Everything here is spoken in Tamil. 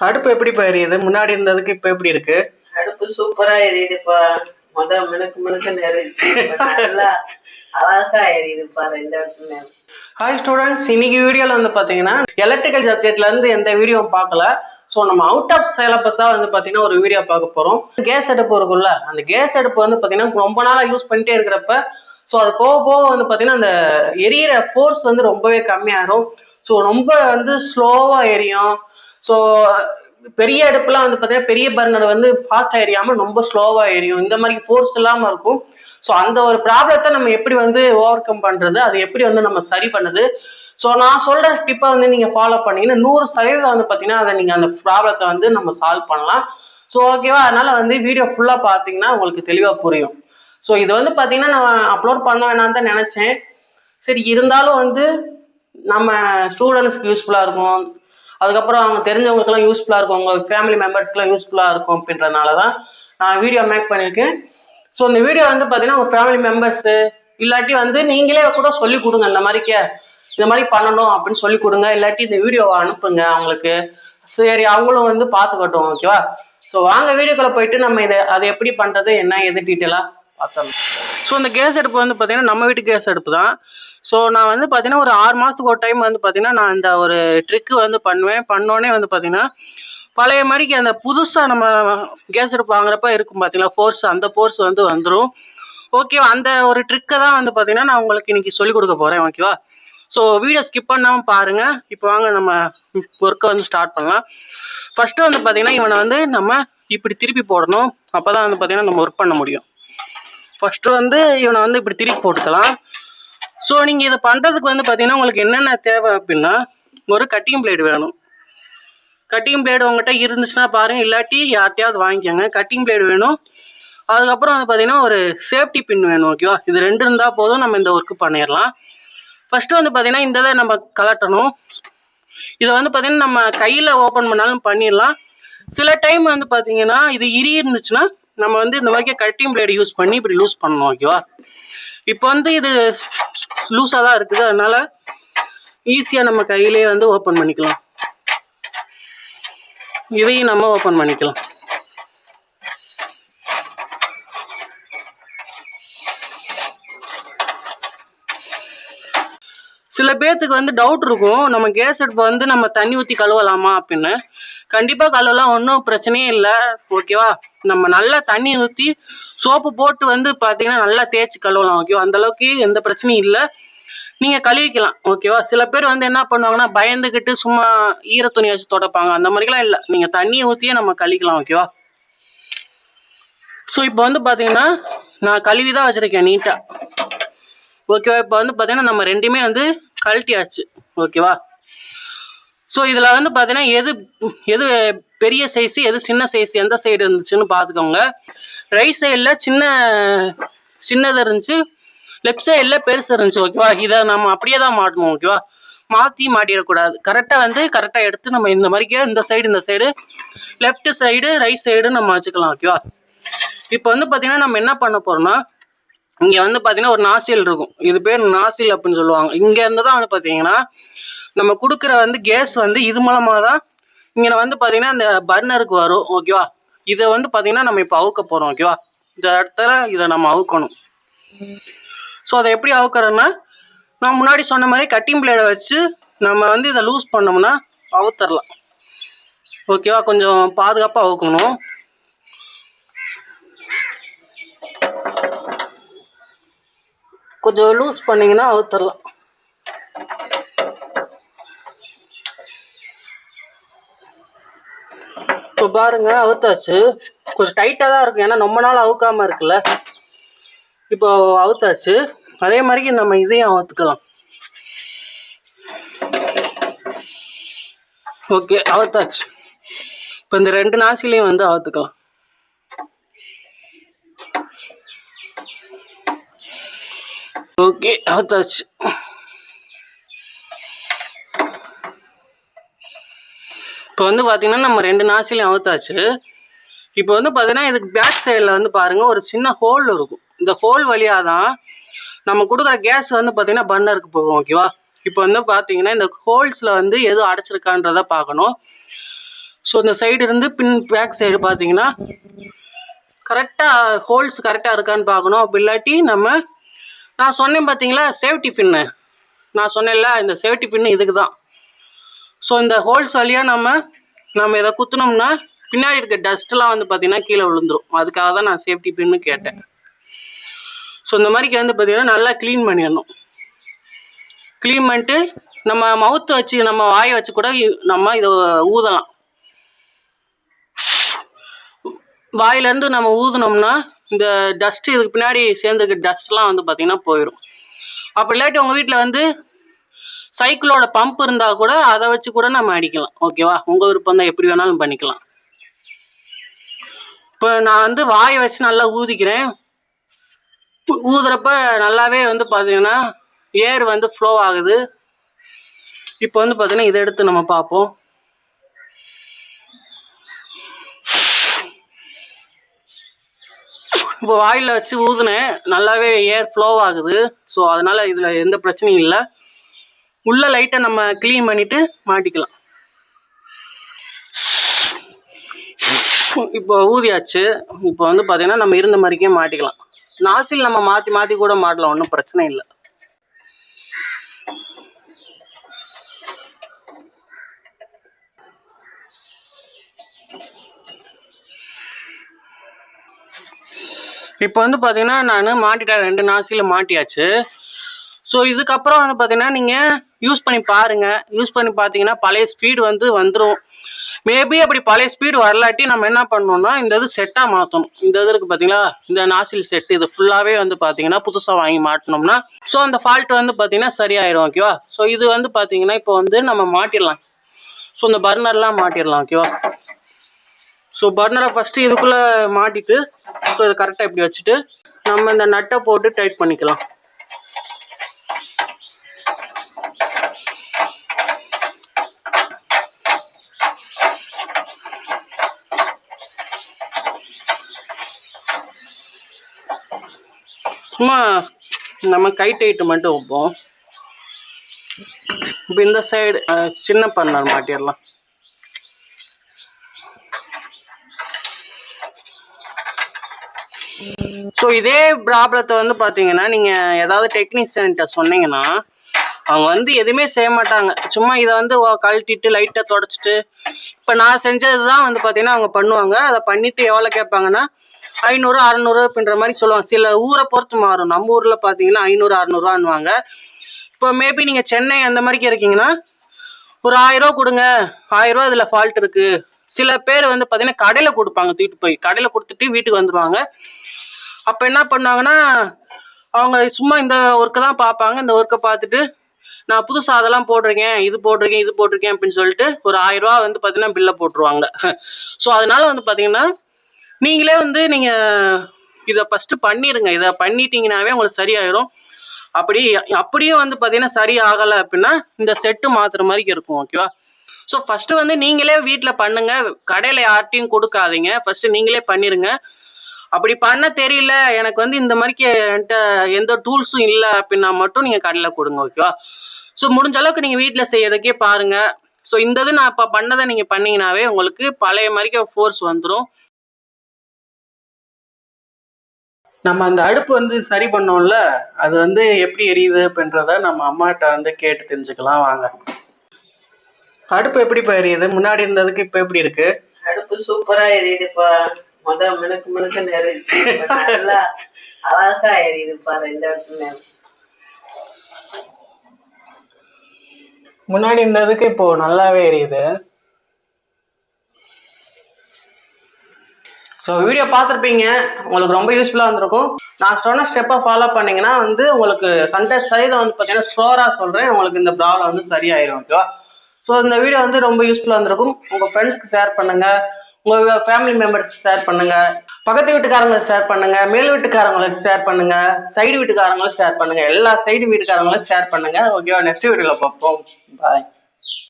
அடுப்பு எப்படிப்பா எரியுது? முன்னாடி இருந்ததுக்கு இப்ப எப்படி இருக்கு? அடுப்பு சூப்பரா எரியுதுப்பா. மினுக்கு மினுக்குன்னு எரிச்சு நல்லா அழகா எரியுதுப்பா 2 இடத்துல. ஹாய் ஸ்டூடெண்ட்ஸ், இன்னைக்கு வீடியோல வந்து பாத்தீங்கன்னா எலக்ட்ரிக்கல் சப்ஜெக்ட்ல இருந்து எந்த வீடியோவும் பார்க்கல. ஸோ நம்ம அவுட் ஆஃப் சிலபஸா வந்து பாத்தீங்கன்னா ஒரு வீடியோ பார்க்க போறோம். கேஸ் அடுப்பு இருக்குல்ல, அந்த கேஸ் அடுப்பு வந்து பாத்தீங்கன்னா ரொம்ப நாளா யூஸ் பண்ணிட்டே இருக்கிறப்ப ஸோ அது போக போக வந்து பாத்தீங்கன்னா அந்த எரியிற ஃபோர்ஸ் வந்து ரொம்பவே கம்மியாகும். ஸோ ரொம்ப வந்து ஸ்லோவா எரியும். ஸோ பெரிய அடுப்புலாம் வந்து பார்த்தீங்கன்னா பெரிய பர்னர் வந்து ஃபாஸ்ட்டாக எரியாமல் ரொம்ப ஸ்லோவாக எரியும். இந்த மாதிரி ஃபோர்ஸ் இல்லாமல் இருக்கும். ஸோ அந்த ஒரு ப்ராப்ளத்தை நம்ம எப்படி வந்து ஓவர் கம் பண்ணுறது, அது எப்படி வந்து நம்ம சரி பண்ணுது. ஸோ நான் சொல்கிற டிப்பை வந்து நீங்கள் ஃபாலோ பண்ணீங்கன்னா 100% வந்து பார்த்தீங்கன்னா அதை நீங்கள் அந்த ப்ராப்ளத்தை வந்து நம்ம சால்வ் பண்ணலாம். ஸோ ஓகேவா? அதனால வந்து வீடியோ ஃபுல்லாக பார்த்தீங்கன்னா உங்களுக்கு தெளிவாக புரியும். ஸோ இது வந்து பார்த்தீங்கன்னா நான் அப்லோட் பண்ண வேணான்னு தான் நினச்சேன். சரி, இருந்தாலும் வந்து நம்ம ஸ்டூடெண்ட்ஸ்க்கு யூஸ்ஃபுல்லாக இருக்கும், அதுக்கப்புறம் அவங்க தெரிஞ்சவங்களுக்குலாம் யூஸ்ஃபுல்லாக இருக்கும், உங்கள் ஃபேமிலி மெம்பர்ஸ்க்குலாம் யூஸ்ஃபுல்லாக இருக்கும் அப்படின்றனால தான் நான் வீடியோ மேக் பண்ணியிருக்கேன். ஸோ இந்த வீடியோ வந்து பார்த்தீங்கன்னா உங்கள் ஃபேமிலி மெம்பர்ஸு இல்லாட்டி வந்து நீங்களே கூட சொல்லி கொடுங்க, இந்த மாதிரி பண்ணணும் அப்படின்னு சொல்லி கொடுங்க. இல்லாட்டி இந்த வீடியோவை அனுப்புங்க அவங்களுக்கு. சரி, அவங்களும் வந்து பார்த்துக்கட்டும். ஓகேவா? ஸோ வாங்க வீடியோக்குள்ளே போயிட்டு நம்ம அதை எப்படி பண்ணுறது என்ன எது டீட்டெயிலாக பார்த்தோம். ஸோ இந்த கேஸ் அடுப்பு வந்து பார்த்தீங்கன்னா நம்ம வீட்டு கேஸ் அடுப்பு தான். ஸோ நான் வந்து பார்த்தீங்கன்னா ஒரு 6 மாதத்துக்கு ஒரு டைம் வந்து பார்த்தீங்கன்னா நான் இந்த ஒரு ட்ரிக்கு வந்து பண்ணோன்னே வந்து பார்த்தீங்கன்னா பழைய மாதிரிக்கு அந்த புதுசாக நம்ம கேஸ் அடுப்பு வாங்குறப்ப இருக்கும் பார்த்தீங்களா ஃபோர்ஸ், அந்த ஃபோர்ஸ் வந்து வந்துடும். ஓகேவா? அந்த ஒரு ட்ரிக்கை தான் வந்து பார்த்தீங்கன்னா நான் உங்களுக்கு இன்னைக்கு சொல்லிக் கொடுக்க போகிறேன். ஓகேவா? ஸோ வீடியோ ஸ்கிப் பண்ணாமல் பாருங்கள். இப்போ வாங்க நம்ம ஒர்க்கை வந்து ஸ்டார்ட் பண்ணலாம். ஃபஸ்ட்டு வந்து பார்த்தீங்கன்னா இவனை வந்து நம்ம இப்படி திருப்பி போடணும். அப்போ தான் வந்து பார்த்தீங்கன்னா நம்ம ஒர்க் பண்ண முடியும். ஃபஸ்ட்டு வந்து இவனை வந்து இப்படி திருப்பி போட்டுக்கலாம். ஸோ நீங்கள் இதை பண்ணுறதுக்கு வந்து பார்த்தீங்கன்னா உங்களுக்கு என்னென்ன தேவை அப்படின்னா, ஒரு கட்டிங் பிளேடு வேணும். கட்டிங் பிளேடு உங்கள்கிட்ட இருந்துச்சுன்னா பாருங்கள், இல்லாட்டி யார்ட்டையாவது வாங்கிக்கோங்க. கட்டிங் பிளேடு வேணும். அதுக்கப்புறம் வந்து பார்த்தீங்கன்னா ஒரு சேஃப்டி பின் வேணும். ஓகேவா? இது 2 இருந்தால் போதும், நம்ம இந்த ஒர்க்கு பண்ணிடலாம். ஃபஸ்ட்டு வந்து பார்த்தீங்கன்னா இந்த இதை நம்ம கலட்டணும். இதை வந்து பார்த்தீங்கன்னா நம்ம கையில் ஓப்பன் பண்ணாலும் பண்ணிடலாம். சில டைம் வந்து பார்த்தீங்கன்னா இது இருந்துச்சுன்னா நம்ம வந்து இந்த மாதிரி கட்டிங் பிளேடு யூஸ் பண்ணி இப்படி லூஸ் பண்ணணும். ஓகேவா? இப்போ வந்து இது லூஸாக தான் இருக்குது, அதனால ஈஸியாக நம்ம கையிலே வந்து ஓப்பன் பண்ணிக்கலாம். இதையும் நம்ம ஓப்பன் பண்ணிக்கலாம். சில பேர்த்துக்கு வந்து டவுட் இருக்கும், நம்ம கேஸ் அடுப்பை வந்து நம்ம தண்ணி ஊற்றி கழுவலாமா அப்படின்னு. கண்டிப்பாக கழுவலாம், ஒன்றும் பிரச்சனையே இல்லை. ஓகேவா? நம்ம நல்லா தண்ணி ஊற்றி சோப்பு போட்டு வந்து பார்த்தீங்கன்னா நல்லா தேய்ச்சி கழுவலாம். ஓகேவா? அந்தளவுக்கு எந்த பிரச்சனையும் இல்லை, நீங்கள் கழுவிக்கலாம். ஓகேவா? சில பேர் வந்து என்ன பண்ணுவாங்கன்னா பயந்துக்கிட்டு சும்மா ஈர துணி வச்சு தொடப்பாங்க. அந்த மாதிரிலாம் இல்லை, நீங்கள் தண்ணியை ஊற்றியே நம்ம கழுவிக்கலாம். ஓகேவா? ஸோ இப்போ வந்து பார்த்தீங்கன்னா நான் கழுவி தான் வச்சுருக்கேன் நீட்டாக. ஓகேவா? இப்போ வந்து பார்த்தீங்கன்னா நம்ம ரெண்டுமே வந்து கழட்டியாச்சு. ஓகேவா? ஸோ இதில் வந்து பார்த்தீங்கன்னா எது பெரிய சைஸு, எது சின்ன சைஸ், எந்த சைடு இருந்துச்சுன்னு பார்த்துக்கோங்க. ரைட் சைடில் சின்னது இருந்துச்சு, லெஃப்ட் சைடில் பெருசு இருந்துச்சு. ஓகேவா? இதை நம்ம அப்படியே தான் மாட்டணும். ஓகேவா? மாட்டிடக்கூடாது. கரெக்டாக எடுத்து நம்ம இந்த மாதிரிக்கே இந்த side left side right side நம்ம வச்சுக்கலாம். ஓகேவா? இப்போ வந்து பார்த்தீங்கன்னா நம்ம என்ன பண்ண போகிறோம்னா, இங்கே வந்து பார்த்தீங்கன்னா ஒரு நாசில் இருக்கும். இது பேர் நாசில் அப்படின்னு சொல்லுவாங்க. இங்கே இருந்து தான் வந்து பார்த்தீங்கன்னா நம்ம கொடுக்குற வந்து கேஸ் வந்து இது மூலமாக தான் இங்கே வந்து பார்த்தீங்கன்னா இந்த பர்னருக்கு வரும். ஓகேவா? இதை வந்து பார்த்தீங்கன்னா நம்ம இப்போ அவுக்க போகிறோம். ஓகேவா? இந்த இடத்துல இதை நம்ம அவுக்கணும். ஸோ அதை எப்படி அவுக்கிறோன்னா, நான் முன்னாடி சொன்ன மாதிரி கட்டிங் பிளேடை வச்சு நம்ம வந்து இதை லூஸ் பண்ணோம்னா அவுத்தரலாம். ஓகேவா? கொஞ்சம் பாதுகாப்பாக அவுக்கணும். கொஞ்சம் லூஸ் பண்ணிங்கன்னா அவுத்தரலாம். இப்போ பாருங்க, அவுத்தாச்சு. கொஞ்சம் டைட்டாக தான் இருக்கும், ஏன்னா ரொம்ப நாள் அவுக்காமல் இருக்குல்ல. இப்போ அவுத்தாச்சு. அதே மாதிரி நம்ம இதையும் அவுத்துக்கலாம். ஓகே, அவுத்தாச்சு. இப்போ இந்த 2 நாசிலையும் வந்து அவுத்துக்கலாம். ஓகே, அவுத்தாச்சு. இப்போ வந்து பார்த்தீங்கன்னா நம்ம 2 நாசிலையும் அவுத்தாச்சு. இப்போ வந்து பார்த்தீங்கன்னா இதுக்கு பேக் சைடில் வந்து பாருங்கள் ஒரு சின்ன ஹோல் இருக்கும். இந்த ஹோல் வழியாக தான் நம்ம கொடுக்குற கேஸ் வந்து பார்த்தீங்கன்னா பர்னருக்கு போகும். ஓகேவா? இப்போ வந்து பார்த்தீங்கன்னா இந்த ஹோல்ஸில் வந்து எதுவும் அடைச்சிருக்கான்றதை பார்க்கணும். ஸோ இந்த சைடு இருந்து பேக் சைடு பார்த்தீங்கன்னா கரெக்டாக ஹோல்ஸ் கரெக்டாக இருக்கான்னு பார்க்கணும். அப்படி இல்லாட்டி நான் சொன்னேன் பார்த்தீங்களா சேஃப்டி பின்னு, நான் சொன்னேன்ல இந்த சேஃப்டி பின்னு இதுக்கு தான். ஸோ இந்த ஹோல்ஸ் வழியாக நம்ம இதை குத்துனோம்னா பின்னாடி இருக்க டஸ்ட்லாம் வந்து பார்த்தீங்கன்னா கீழே விழுந்துடும். அதுக்காக தான் நான் சேஃப்டி பின்னு கேட்டேன். ஸோ இந்த மாதிரிக்கு வந்து பார்த்தீங்கன்னா நல்லா க்ளீன் பண்ணிடணும். க்ளீன் பண்ணிட்டு நம்ம மவுத்தை வச்சு நம்ம வாயை வச்சு கூட நம்ம இதை ஊதலாம். வாயிலேருந்து நம்ம ஊதுனோம்னா இந்த டஸ்ட்டு இதுக்கு பின்னாடி சேர்ந்துருக்க டஸ்ட்லாம் வந்து பார்த்திங்கன்னா போயிடும். அப்படி இல்லாட்டி உங்கள் வீட்டில் வந்து சைக்கிளோட பம்ப் இருந்தால் கூட அதை வச்சு கூட நம்ம அடிக்கலாம். ஓகேவா, உங்கள் விருப்பம் தான், எப்படி வேணாலும் பண்ணிக்கலாம். இப்போ நான் வந்து வாயை வச்சு நல்லா ஊதிக்கிறேன். ஊதுறப்ப நல்லாவே வந்து பார்த்தீங்கன்னா ஏர் வந்து ஃப்ளோ ஆகுது. இப்போ வந்து பார்த்தீங்கன்னா இதை எடுத்து நம்ம பார்ப்போம். இப்போ வாயில் வச்சு ஊதுனேன், நல்லாவே ஏர் ஃப்ளோ ஆகுது. ஸோ அதனால் இதில் எந்த பிரச்சனையும் இல்லை. உள்ள லைட்டை நம்ம க்ளீன் பண்ணிவிட்டு மாட்டிக்கலாம். இப்போ ஊதியாச்சு. இப்போ வந்து பார்த்தீங்கன்னா நம்ம இருந்த மாதிரிக்கே மாட்டிக்கலாம். நாசில் நம்ம மாற்றி மாற்றி கூட மாட்டலாம், ஒன்றும் பிரச்சனை இல்லை. இப்போ வந்து பார்த்தீங்கன்னா நான் மாட்டிட்டேன், 2 நாசியில் மாட்டியாச்சு. ஸோ இதுக்கப்புறம் வந்து பார்த்தீங்கன்னா நீங்கள் யூஸ் பண்ணி பாருங்கள். யூஸ் பண்ணி பார்த்தீங்கன்னா பழைய ஸ்பீடு வந்துடும். மேபி அப்படி பழைய ஸ்பீடு வரலாட்டி நம்ம என்ன பண்ணணும்னா இந்த இது செட்டாக மாற்றணும். இந்த இது இருக்குது பார்த்தீங்களா, இந்த நாசில் செட்டு, இது ஃபுல்லாகவே வந்து பார்த்தீங்கன்னா புதுசாக வாங்கி மாட்டினோம்னா ஸோ அந்த ஃபால்ட் வந்து பார்த்தீங்கன்னா சரியாயிடும். ஓகேவா, ஸோ இது வந்து பார்த்தீங்கன்னா இப்போ வந்து நம்ம மாட்டிடலாம். ஸோ இந்த பர்னர்லாம் மாட்டிடலாம். ஓகேவா, ஸோ பர்னரை ஃபஸ்ட்டு இதுக்குள்ளே மாட்டிட்டு ஸோ இதை கரெக்டாக இப்படி வச்சுட்டு நம்ம இந்த நட்டை போட்டு டைட் பண்ணிக்கலாம். சும்மா நம்ம கை டைட்டு மட்டும் வைப்போம். இப்போ இந்த சைடு சின்ன பர்னர் மாட்டிடலாம். ஸோ இதே ப்ராப்ளத்தை வந்து பார்த்தீங்கன்னா நீங்கள் ஏதாவது டெக்னீஷியன்கிட்ட சொன்னீங்கன்னா அவங்க வந்து எதுவுமே செய்ய மாட்டாங்க. சும்மா இதை வந்து கழட்டிட்டு லைட்டாக தொடச்சிட்டு இப்போ நான் செஞ்சது தான் வந்து பார்த்தீங்கன்னா அவங்க பண்ணுவாங்க. அதை பண்ணிவிட்டு எவ்வளோ கேட்பாங்கன்னா 500 600 அப்படின்ற மாதிரி சொல்லுவாங்க. சில ஊரை பொறுத்து மாறும். நம்ம ஊரில் பார்த்தீங்கன்னா 500 600 இப்போ மேபி நீங்கள் சென்னை அந்த மாதிரிக்கு இருக்கீங்கன்னா ஒரு 1000 ரூபா கொடுங்க, 1000 ரூபா இதில் ஃபால்ட் இருக்குது. சில பேர் வந்து பார்த்தீங்கன்னா கடையில் கொடுப்பாங்க, தூக்கிட்டு போய் கடையில் கொடுத்துட்டு வீட்டுக்கு வந்துடுவாங்க. அப்போ என்ன பண்ணாங்கன்னா அவங்க சும்மா இந்த ஒர்க்கை தான் பார்ப்பாங்க. இந்த ஒர்க்கை பார்த்துட்டு நான் புதுசாக அதெல்லாம் போட்டிருக்கேன், இது போட்டிருக்கேன் அப்படின்னு சொல்லிட்டு ஒரு 1000 ரூபா வந்து பார்த்தீங்கன்னா பில்லை போட்டுருவாங்க. ஸோ அதனால வந்து பார்த்தீங்கன்னா நீங்களே வந்து நீங்கள் இதை ஃபஸ்ட்டு பண்ணிடுங்க. இதை பண்ணிட்டீங்கன்னாவே உங்களுக்கு சரியாயிடும். அப்படியும் வந்து பார்த்தீங்கன்னா சரி ஆகலை அப்படின்னா இந்த செட்டு மாற்றுற மாதிரி இருக்கும். ஓகேவா, ஸோ ஃபஸ்ட்டு வந்து நீங்களே வீட்டில் பண்ணுங்கள், கடையில் யார்ட்டையும் கொடுக்காதீங்க. ஃபஸ்ட்டு நீங்களே பண்ணிடுங்க. அப்படி பண்ண தெரியல, எனக்கு வந்து இந்த மாதிரிக்கு என்கிட்ட எந்த டூல்ஸும் இல்லை அப்படின்னா மட்டும் நீங்கள் கடையில் கொடுங்க. ஓகேவா, ஸோ முடிஞ்ச அளவுக்கு நீங்கள் வீட்டில் செய்யறதுக்கே பாருங்கள். ஸோ இந்த இது நான் இப்போ பண்ணதை நீங்கள் பண்ணிங்கனாவே உங்களுக்கு பழைய மாதிரிக்கு ஃபோர்ஸ் வந்துடும். நம்ம அந்த அடுப்பு வந்து சரி பண்ணோம்ல, அது வந்து எப்படி எரியுது அப்படின்றத நம்ம அம்மாட்ட வந்து கேட்டு தெரிஞ்சுக்கலாம் வாங்க. அடுப்பு எப்படி எரியுது? முன்னாடி இருந்ததுக்கு இப்போ எப்படி இருக்கு? அடுப்பு சூப்பரா எரியுதுப்பா. மினுக்கு நிறைச்சு நல்லா அழகா எரியுது பாரு. இந்த இடத்துல முன்னாடி இருந்ததுக்கு இப்போ நல்லாவே எரியுது. ஸோ வீடியோ பார்த்துருப்பீங்க, உங்களுக்கு ரொம்ப யூஸ்ஃபுல்லாக இருந்திருக்கும். நான் சொன்ன ஸ்டெப்பை ஃபாலோ பண்ணிங்கன்னா வந்து உங்களுக்கு 100% வந்து பார்த்தீங்கன்னா ஸ்லோராக சொல்கிறேன், உங்களுக்கு இந்த ப்ராப்ளம் வந்து சரியாயிடும். ஓகேவா, ஸோ இந்த வீடியோ வந்து ரொம்ப யூஸ்ஃபுல்லாக இருந்திருக்கும். உங்கள் ஃப்ரெண்ட்ஸ்க்கு ஷேர் பண்ணுங்கள், உங்கள் ஃபேமிலி மெம்பர்ஸ்க்கு ஷேர் பண்ணுங்கள், பக்கத்து வீட்டுக்காரங்களுக்கு ஷேர் பண்ணுங்கள், மேல் வீட்டுக்காரங்களுக்கு ஷேர் பண்ணுங்கள், சைடு வீட்டுக்காரங்களும் ஷேர் பண்ணுங்கள், எல்லா சைடு வீட்டுக்காரங்களும் ஷேர் பண்ணுங்கள். ஓகேவா, நெக்ஸ்ட் வீடியோவில் பார்ப்போம். பாய்.